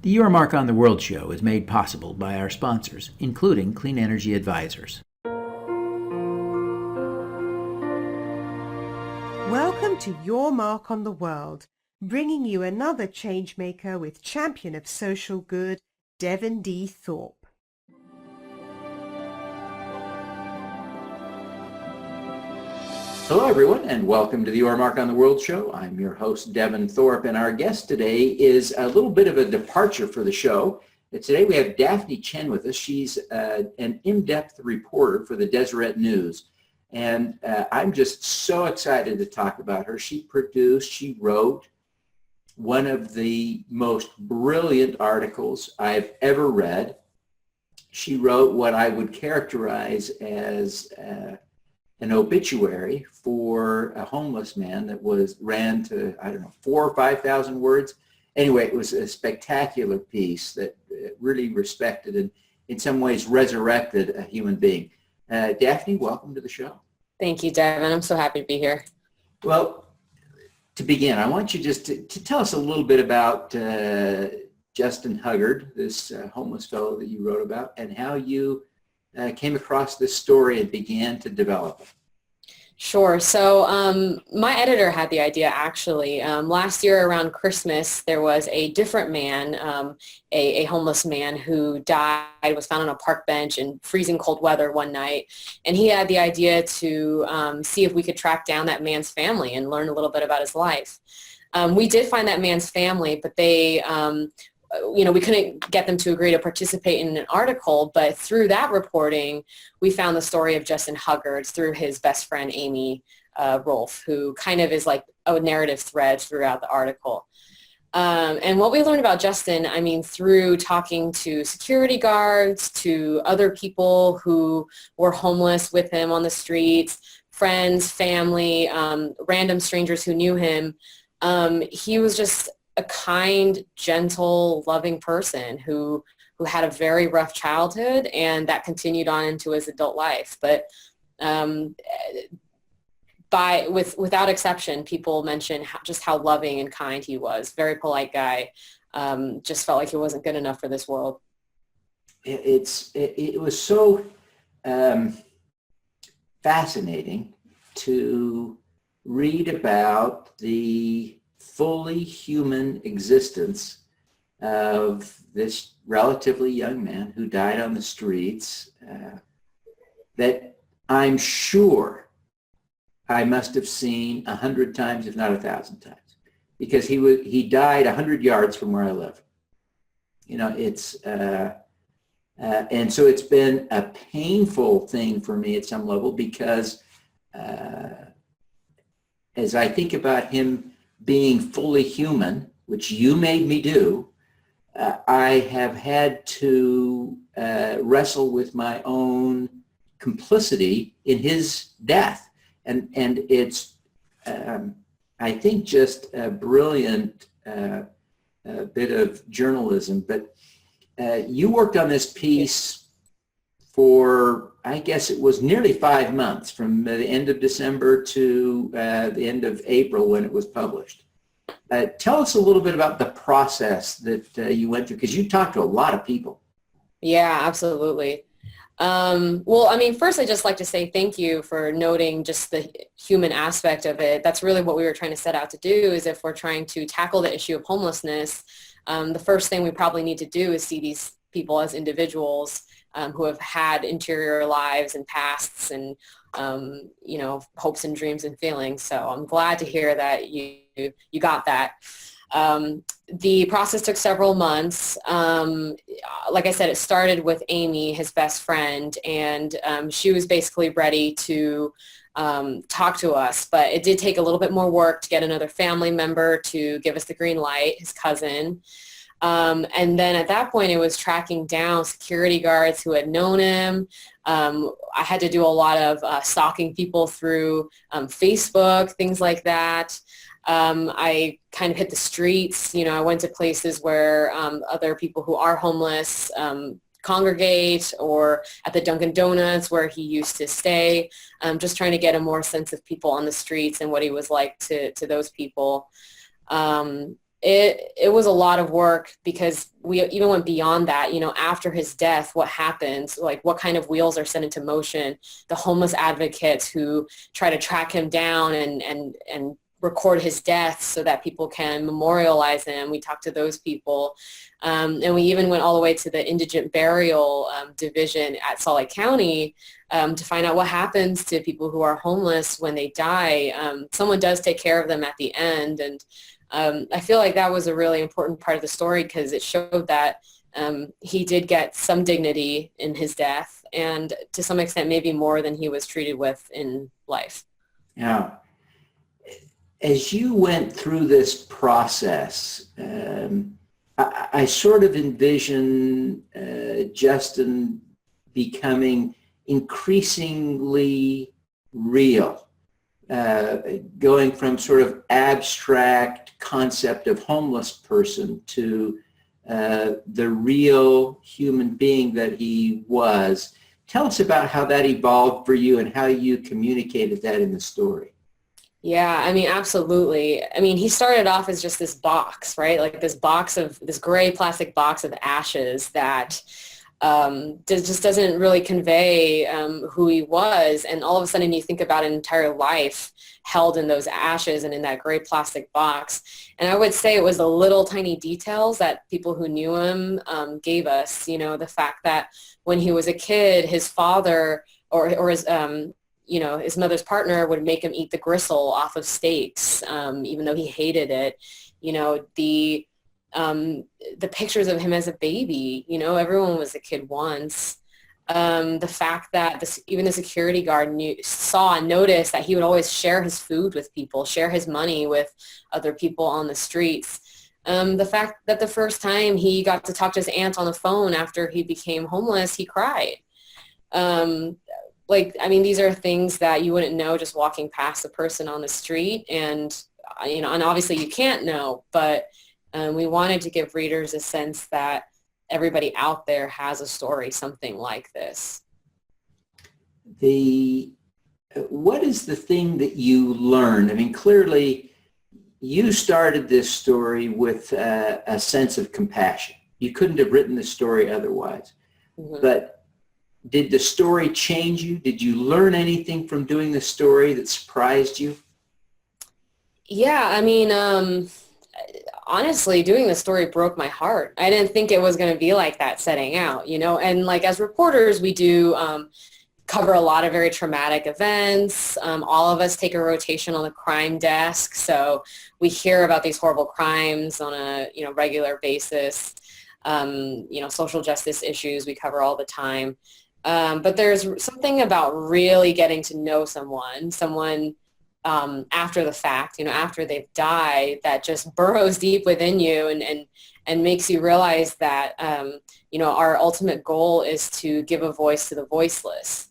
The Your Mark on the World show is made possible by our sponsors, including Clean Energy Advisors. Welcome to Your Mark on the World, bringing you another changemaker with champion of social good, Devin D. Thorpe. Hello, everyone, and welcome to the Your Mark on the World show. I'm your host, Devin Thorpe, and our guest today is a little bit of a departure for the show. Today we have Daphne Chen with us. She's an in-depth reporter for the Deseret News, and I'm just so excited to talk about her. She wrote one of the most brilliant articles I've ever read. She wrote what I would characterize as an obituary for a homeless man that ran to, 4,000 or 5,000 words. Anyway, it was a spectacular piece that really respected and in some ways resurrected a human being. Daphne, welcome to the show. Thank you, Devin. I'm so happy to be here. Well, to begin, I want you just to tell us a little bit about Justin Huggard, this homeless fellow that you wrote about, and how you came across this story and began to develop it. Sure. So my editor had the idea, actually. Last year around Christmas, there was a different man, a homeless man who died, was found on a park bench in freezing cold weather one night. And he had the idea to see if we could track down that man's family and learn a little bit about his life. We did find that man's family, but they we couldn't get them to agree to participate in an article, but through that reporting, we found the story of Justin Huggard through his best friend, Amy Rolfe, who kind of is like a narrative thread throughout the article. And what we learned about Justin, through talking to security guards, to other people who were homeless with him on the streets, friends, family, random strangers who knew him, he was just a kind, gentle, loving person who had a very rough childhood, and that continued on into his adult life. But without exception, people mention just how loving and kind he was. Very polite guy. Just felt like he wasn't good enough for this world. It was so fascinating to read about the fully human existence of this relatively young man who died on the streets, that I'm sure I must have seen 100 times, if not 1,000 times, because he died 100 yards from where I live. And so it's been a painful thing for me at some level, because as I think about him being fully human, which you made me do, I have had to wrestle with my own complicity in his death. And it's, I think, just a brilliant bit of journalism. But you worked on this piece for, I guess it was nearly 5 months, from the end of December to the end of April when it was published. Tell us a little bit about the process that you went through, because you talked to a lot of people. Yeah, absolutely. First, I'd just like to say thank you for noting just the human aspect of it. That's really what we were trying to set out to do, is if we're trying to tackle the issue of homelessness, the first thing we probably need to do is see these people as individuals who have had interior lives and pasts and, hopes and dreams and feelings. So I'm glad to hear that you got that. The process took several months. Like I said, it started with Amy, his best friend, and she was basically ready to talk to us. But it did take a little bit more work to get another family member to give us the green light, his cousin. And then at that point, it was tracking down security guards who had known him. I had to do a lot of stalking people through Facebook, things like that. I kind of hit the streets. I went to places where other people who are homeless congregate, or at the Dunkin' Donuts where he used to stay, just trying to get a more sense of people on the streets and what he was like to those people. it was a lot of work because we even went beyond that. After his death, what happens? Like, what kind of wheels are set into motion? The homeless advocates who try to track him down and record his death so that people can memorialize him. We talked to those people. And we even went all the way to the indigent burial division at Salt Lake County to find out what happens to people who are homeless when they die. Someone does take care of them at the end. And I feel like that was a really important part of the story because it showed that he did get some dignity in his death, and to some extent maybe more than he was treated with in life. Yeah. As you went through this process, I sort of envision Justin becoming increasingly real, going from sort of abstract concept of homeless person to the real human being that he was. Tell us about how that evolved for you and how you communicated that in the story. Yeah, I mean, absolutely. I mean, he started off as just this box, right? Like this gray plastic box of ashes that just doesn't really convey who he was. And all of a sudden you think about an entire life held in those ashes and in that gray plastic box. And I would say it was the little tiny details that people who knew him gave us, the fact that when he was a kid, his father or his his mother's partner would make him eat the gristle off of steaks, even though he hated it. The pictures of him as a baby, everyone was a kid once. The fact that even the security guard saw and noticed that he would always share his food with people, share his money with other people on the streets. The fact that the first time he got to talk to his aunt on the phone after he became homeless, he cried. These are things that you wouldn't know just walking past a person on the street. And obviously you can't know, but we wanted to give readers a sense that everybody out there has a story, something like this. What is the thing that you learned? I mean, clearly you started this story with a sense of compassion. You couldn't have written the story otherwise. Mm-hmm. But did the story change you? Did you learn anything from doing the story that surprised you? Yeah, I mean, honestly, doing the story broke my heart. I didn't think it was going to be like that setting out, and like as reporters, we do cover a lot of very traumatic events. All of us take a rotation on the crime desk. So we hear about these horrible crimes on a, regular basis. Social justice issues we cover all the time. But there's something about really getting to know someone after the fact, after they've died, that just burrows deep within you and makes you realize that, our ultimate goal is to give a voice to the voiceless.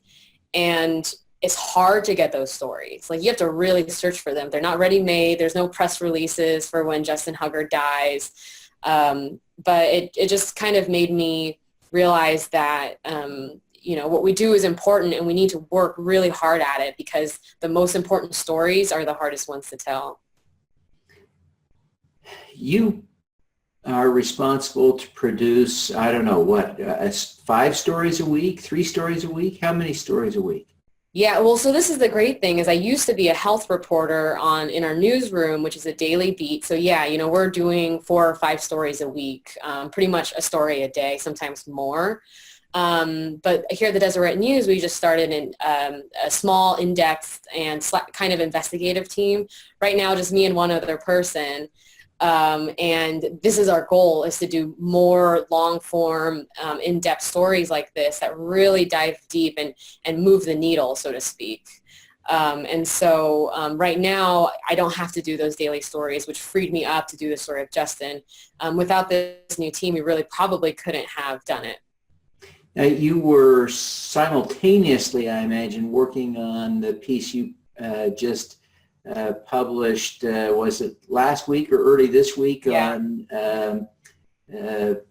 And it's hard to get those stories. Like, you have to really search for them. They're not ready-made. There's no press releases for when Justin Huggard dies. But it just kind of made me realize that, what we do is important and we need to work really hard at it because the most important stories are the hardest ones to tell. You are responsible to produce, 5 stories a week, 3 stories a week? How many stories a week? Yeah, well, so this is the great thing is I used to be a health reporter in our newsroom, which is a daily beat. So yeah, we're doing 4 or 5 stories a week, pretty much a story a day, sometimes more. But here at the Deseret News, we just started a small in-depth and kind of investigative team. Right now, just me and one other person. And this is our goal, is to do more long-form, in-depth stories like this that really dive deep and move the needle, so to speak. And so right now, I don't have to do those daily stories, which freed me up to do the story of Justin. Without this new team, we really probably couldn't have done it. Now, you were simultaneously, I imagine, working on the piece you just published, was it last week or early this week? Yeah. On the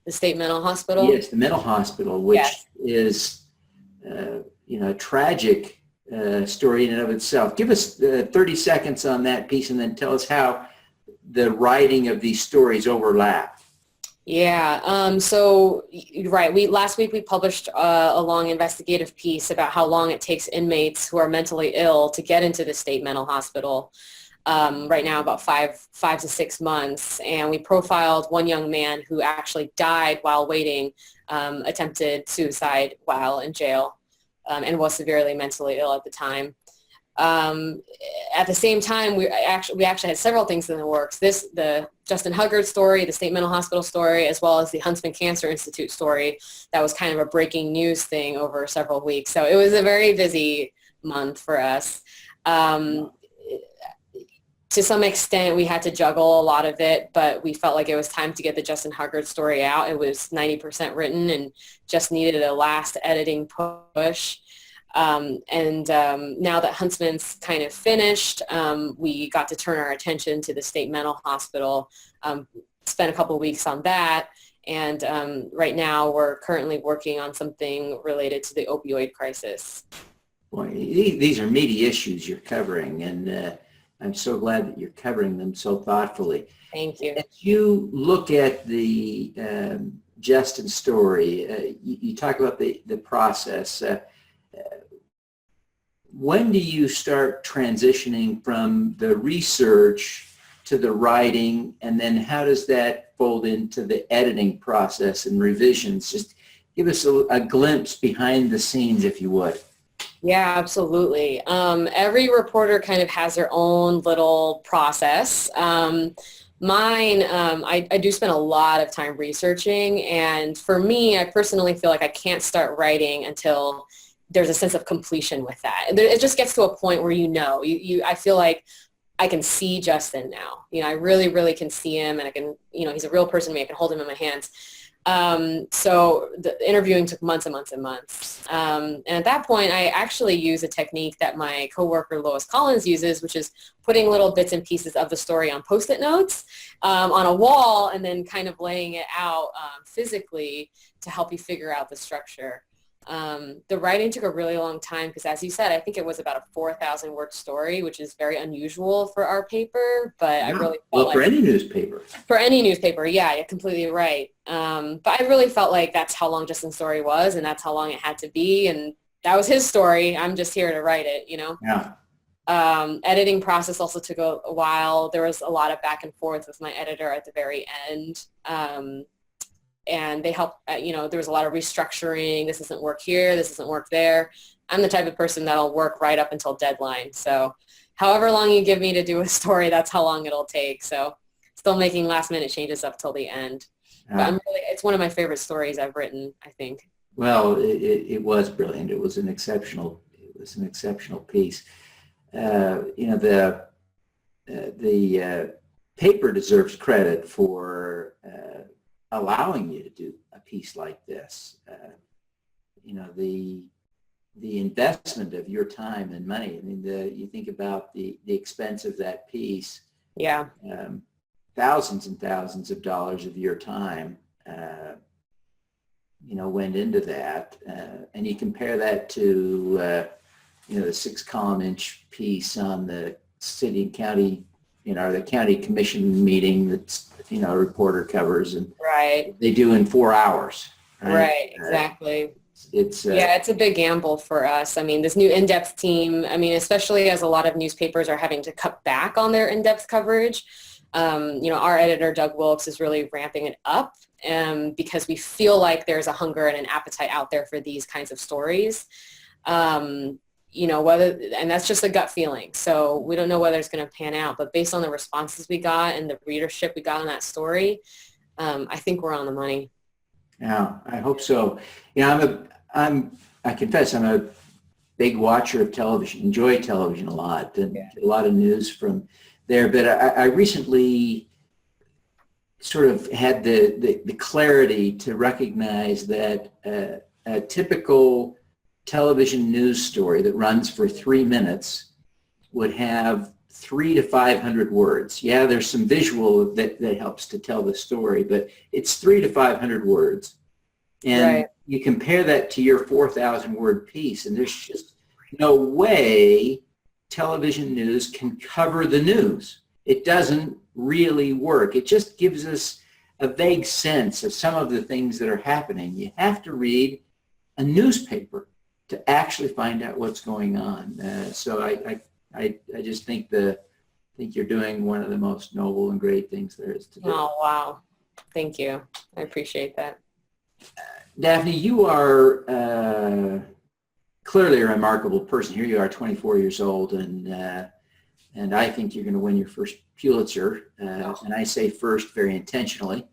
state mental hospital? Yes, the mental hospital, which is, a tragic story in and of itself. Give us 30 seconds on that piece and then tell us how the writing of these stories overlap? Yeah, so right. Last week we published a long investigative piece about how long it takes inmates who are mentally ill to get into the state mental hospital. Right now, about five to 6 months, and we profiled one young man who actually died while waiting, attempted suicide while in jail, and was severely mentally ill at the time. At the same time, we actually had several things in the works. The Justin Huggard story, the State Mental Hospital story, as well as the Huntsman Cancer Institute story. That was kind of a breaking news thing over several weeks. So it was a very busy month for us. To some extent, we had to juggle a lot of it, but we felt like it was time to get the Justin Huggard story out. It was 90% written and just needed a last editing push. Now that Huntsman's kind of finished, we got to turn our attention to the state mental hospital, spent a couple of weeks on that, and right now we're currently working on something related to the opioid crisis. Boy, these are meaty issues you're covering, and I'm so glad that you're covering them so thoughtfully. Thank you. As you look at the Justin story, you talk about the process. When do you start transitioning from the research to the writing, and then how does that fold into the editing process and revisions? Just give us a glimpse behind the scenes, if you would. Yeah, absolutely. Every reporter kind of has their own little process. Mine, I do spend a lot of time researching, and for me, I personally feel like I can't start writing until there's a sense of completion with that. It just gets to a point where I feel like I can see Justin now. I really, really can see him, and I can, he's a real person to me. I can hold him in my hands. So the interviewing took months and months and months. And at that point, I actually use a technique that my coworker Lois Collins uses, which is putting little bits and pieces of the story on Post-it notes on a wall, and then kind of laying it out physically to help you figure out the structure. The writing took a really long time because, as you said, I think it was about a 4,000 word story, which is very unusual for our paper, but I really felt for any newspaper. For any newspaper, yeah, you're completely right. But I really felt like that's how long Justin's story was, and that's how long it had to be, and that was his story. I'm just here to write it, Yeah. Editing process also took a while. There was a lot of back and forth with my editor at the very end. And they helped, there was a lot of restructuring. This doesn't work here. This doesn't work there. I'm the type of person that'll work right up until deadline. So however long you give me to do a story, that's how long it'll take. So still making last minute changes up till the end. But it's one of my favorite stories I've written, I think. Well, it was brilliant. It was an exceptional piece. The paper deserves credit for allowing you to do a piece like this. The investment of your time and money. I mean, you think about the expense of that piece. Yeah. Thousands and thousands of dollars of your time, went into that. And you compare that to, the 6-column-inch piece on the city and county, the county commission meeting that's, a reporter covers, and right. They do in 4 hours. Right, exactly. It's a big gamble for us. I mean, this new in-depth team, especially as a lot of newspapers are having to cut back on their in-depth coverage, our editor, Doug Wilkes, is really ramping it up because we feel like there's a hunger and an appetite out there for these kinds of stories. And that's just a gut feeling. So we don't know whether it's going to pan out, but based on the responses we got and the readership we got on that story, I think we're on the money. Yeah, I hope so. I confess I'm a big watcher of television, enjoy television a lot, and get a lot of news from there. But I recently sort of had the clarity to recognize that a typical television news story that runs for 3 minutes would have 300 to 500 words. Yeah, there's some visual that helps to tell the story, but it's 300 to 500 words. And you compare that to your 4,000 word piece, and there's just no way television news can cover the news. It doesn't really work. It just gives us a vague sense of some of the things that are happening. You have to read a newspaper to actually find out what's going on. So I just think you're doing one of the most noble and great things there is to do. Oh, wow. Thank you. I appreciate that. Daphne, you are clearly a remarkable person. Here you are, 24 years old, and I think you're going to win your first Pulitzer. And I say first very intentionally.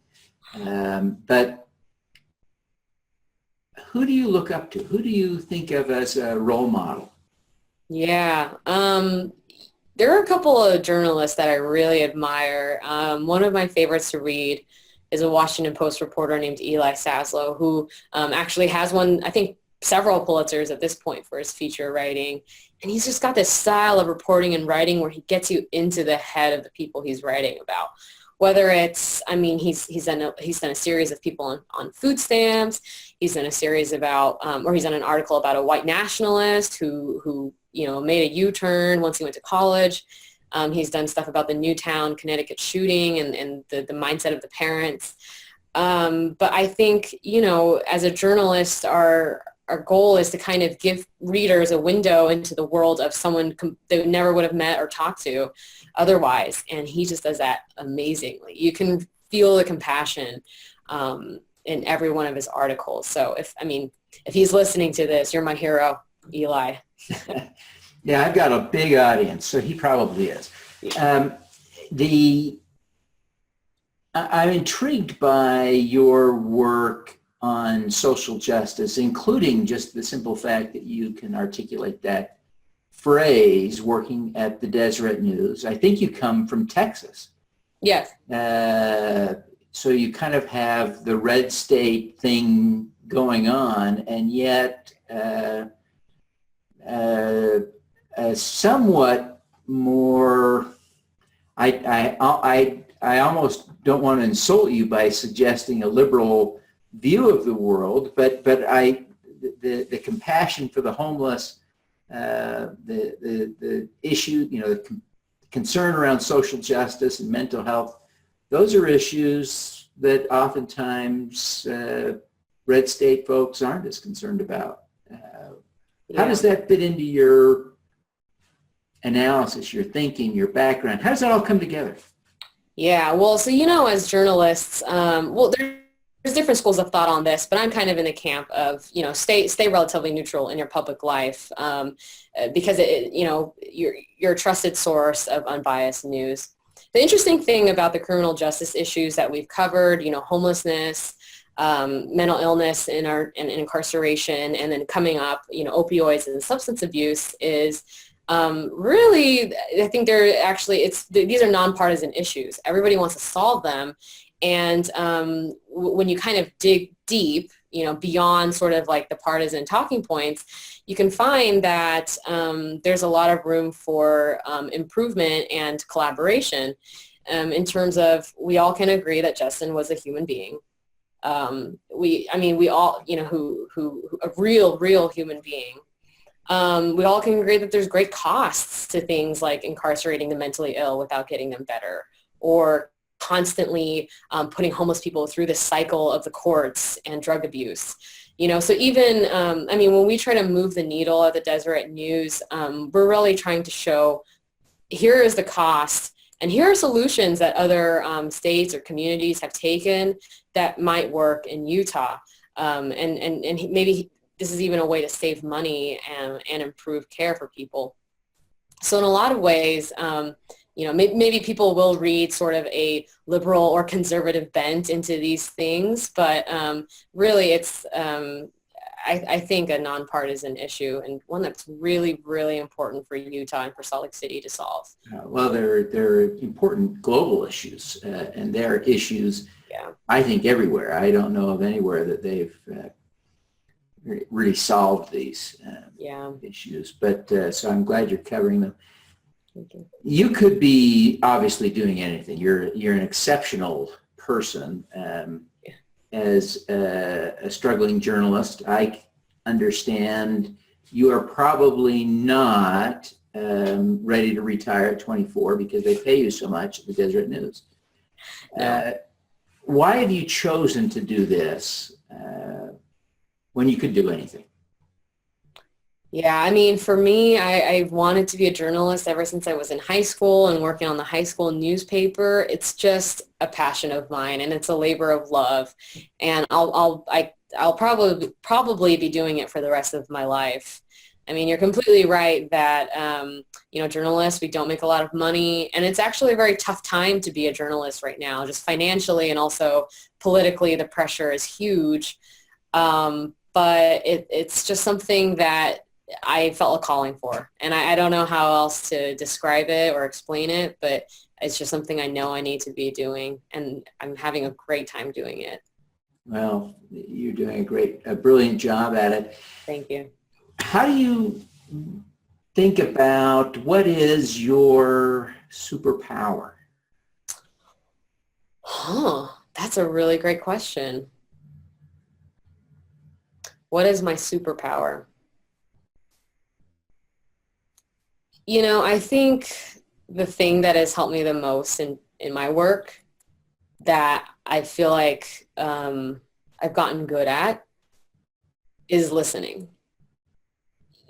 But who do you look up to? Who do you think of as a role model? Yeah. There are a couple of journalists that I really admire. One of my favorites to read is a Washington Post reporter named Eli Saslow, who actually has won, I think, several Pulitzers at this point for his feature writing. And he's just got this style of reporting and writing where he gets you into the head of the people he's writing about. Whether it's, I mean, he's done a series of people on food stamps. He's done a series about, or he's done an article about a white nationalist who made a U-turn once he went to college. He's done stuff about the Newtown, Connecticut shooting and the mindset of the parents. But I think, as a journalist, our goal is to kind of give readers a window into the world of someone they never would have met or talked to otherwise. And he just does that amazingly. You can feel the compassion in every one of his articles. So if he's listening to this, you're my hero, Eli. Yeah, I've got a big audience, so he probably is. I'm intrigued by your work on social justice, including just the simple fact that you can articulate that phrase working at the Deseret News. I think you come from Texas. Yes. So you kind of have the red state thing going on, and yet somewhat more, I almost don't want to insult you by suggesting a liberal view of the world, but the compassion for the homeless, the issue, the concern around social justice and mental health, those are issues that oftentimes red state folks aren't as concerned about. How does that fit into your analysis, your thinking, your background? How does that all come together? Yeah, well, so, as journalists, there's different schools of thought on this, but I'm kind of in the camp of, stay relatively neutral in your public life because, you're a trusted source of unbiased news. The interesting thing about the criminal justice issues that we've covered, homelessness, mental illness and incarceration, and then coming up, opioids and substance abuse is really, I think these are nonpartisan issues. Everybody wants to solve them. And when you kind of dig deep, beyond sort of like the partisan talking points, you can find that there's a lot of room for improvement and collaboration in terms of we all can agree that Justin was a human being. We all, who a real human being. We all can agree that there's great costs to things like incarcerating the mentally ill without getting them better, or constantly putting homeless people through the cycle of the courts and drug abuse. So even, when we try to move the needle at the Deseret News, we're really trying to show here is the cost and here are solutions that other states or communities have taken that might work in Utah. And maybe this is even a way to save money and improve care for people. So in a lot of ways, maybe people will read sort of a liberal or conservative bent into these things, but really it's, I think, a nonpartisan issue and one that's really, really important for Utah and for Salt Lake City to solve. Well, they're important global issues, and they're issues, I think, everywhere. I don't know of anywhere that they've really solved these issues, but so I'm glad you're covering them. You could be obviously doing anything. You're an exceptional person. As a struggling journalist, I understand you are probably not ready to retire at 24 because they pay you so much at the Deseret News. No. Why have you chosen to do this when you could do anything? Yeah, I mean, for me, I wanted to be a journalist ever since I was in high school and working on the high school newspaper. It's just a passion of mine, and it's a labor of love. And I'll probably be doing it for the rest of my life. I mean, you're completely right that, journalists, we don't make a lot of money, and it's actually a very tough time to be a journalist right now, just financially and also politically, the pressure is huge. But it's just something that I felt a calling for, and I don't know how else to describe it or explain it, but it's just something I know I need to be doing, and I'm having a great time doing it. Well, you're doing a brilliant job at it. Thank you. How do you think about what is your superpower? That's a really great question. What is my superpower? I think the thing that has helped me the most in my work that I feel like I've gotten good at is listening.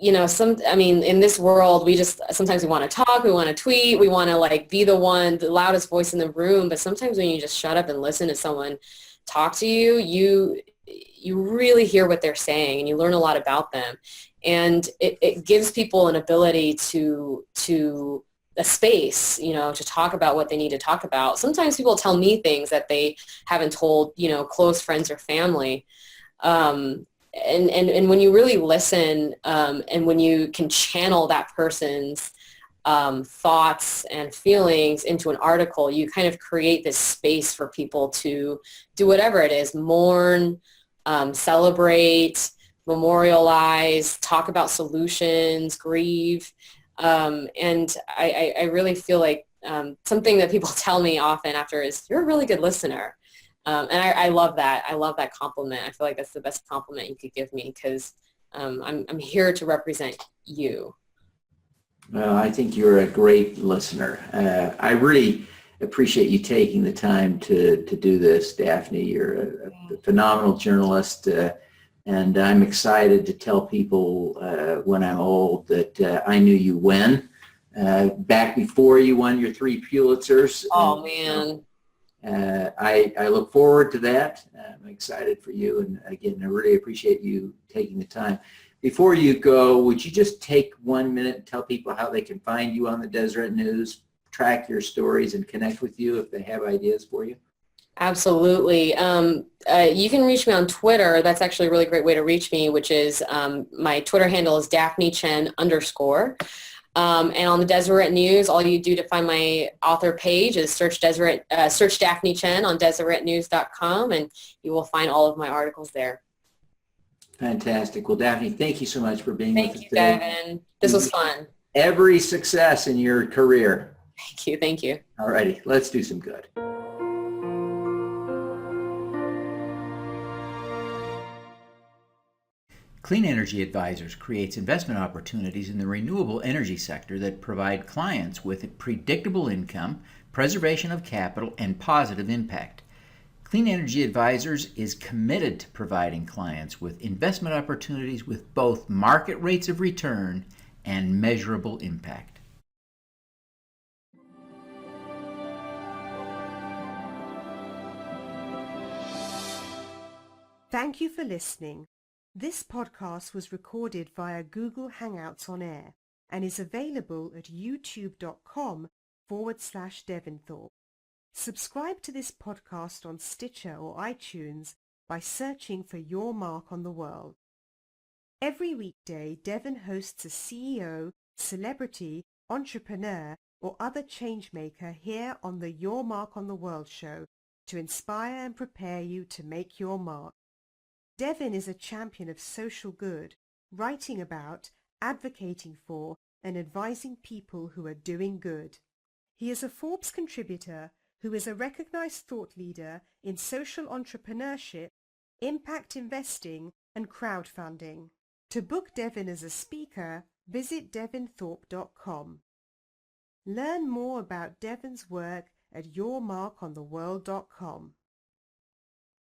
In this world, sometimes we want to talk, we want to tweet, we want to be the loudest voice in the room, but sometimes when you just shut up and listen to someone talk to you, you really hear what they're saying and you learn a lot about them. And it gives people an ability to a space, to talk about what they need to talk about. Sometimes people tell me things that they haven't told, close friends or family. And when you really listen, and when you can channel that person's thoughts and feelings into an article, you kind of create this space for people to do whatever it is, mourn, celebrate, memorialize, talk about solutions, grieve. And I really feel like something that people tell me often after is, you're a really good listener. And I love that. I love that compliment. I feel like that's the best compliment you could give me because I'm here to represent you. Well, I think you're a great listener. I really appreciate you taking the time to do this, Daphne. You're a phenomenal journalist, and I'm excited to tell people when I'm old that I knew you when, back before you won your 3 Pulitzers. Oh, man. I look forward to that. I'm excited for you, and again, I really appreciate you taking the time. Before you go, would you just take 1 minute and tell people how they can find you on the Deseret News, track your stories, and connect with you if they have ideas for you? Absolutely. You can reach me on Twitter. That's actually a really great way to reach me, which is my Twitter handle is DaphneChen_. And on the Deseret News, all you do to find my author page is search Daphne Chen on DeseretNews.com, and you will find all of my articles there. Fantastic. Well, Daphne, thank you so much for being with us today. Thank you, Devin. This was fun. Every success in your career. Thank you. Thank you. All righty. Let's do some good. Clean Energy Advisors creates investment opportunities in the renewable energy sector that provide clients with predictable income, preservation of capital, and positive impact. Clean Energy Advisors is committed to providing clients with investment opportunities with both market rates of return and measurable impact. Thank you for listening. This podcast was recorded via Google Hangouts on Air and is available at youtube.com/Devin Thorpe. Subscribe to this podcast on Stitcher or iTunes by searching for Your Mark on the World. Every weekday, Devin hosts a CEO, celebrity, entrepreneur, or other changemaker here on the Your Mark on the World show to inspire and prepare you to make your mark. Devin is a champion of social good, writing about, advocating for, and advising people who are doing good. He is a Forbes contributor who is a recognized thought leader in social entrepreneurship, impact investing, and crowdfunding. To book Devin as a speaker, visit devinthorpe.com. Learn more about Devin's work at yourmarkontheworld.com.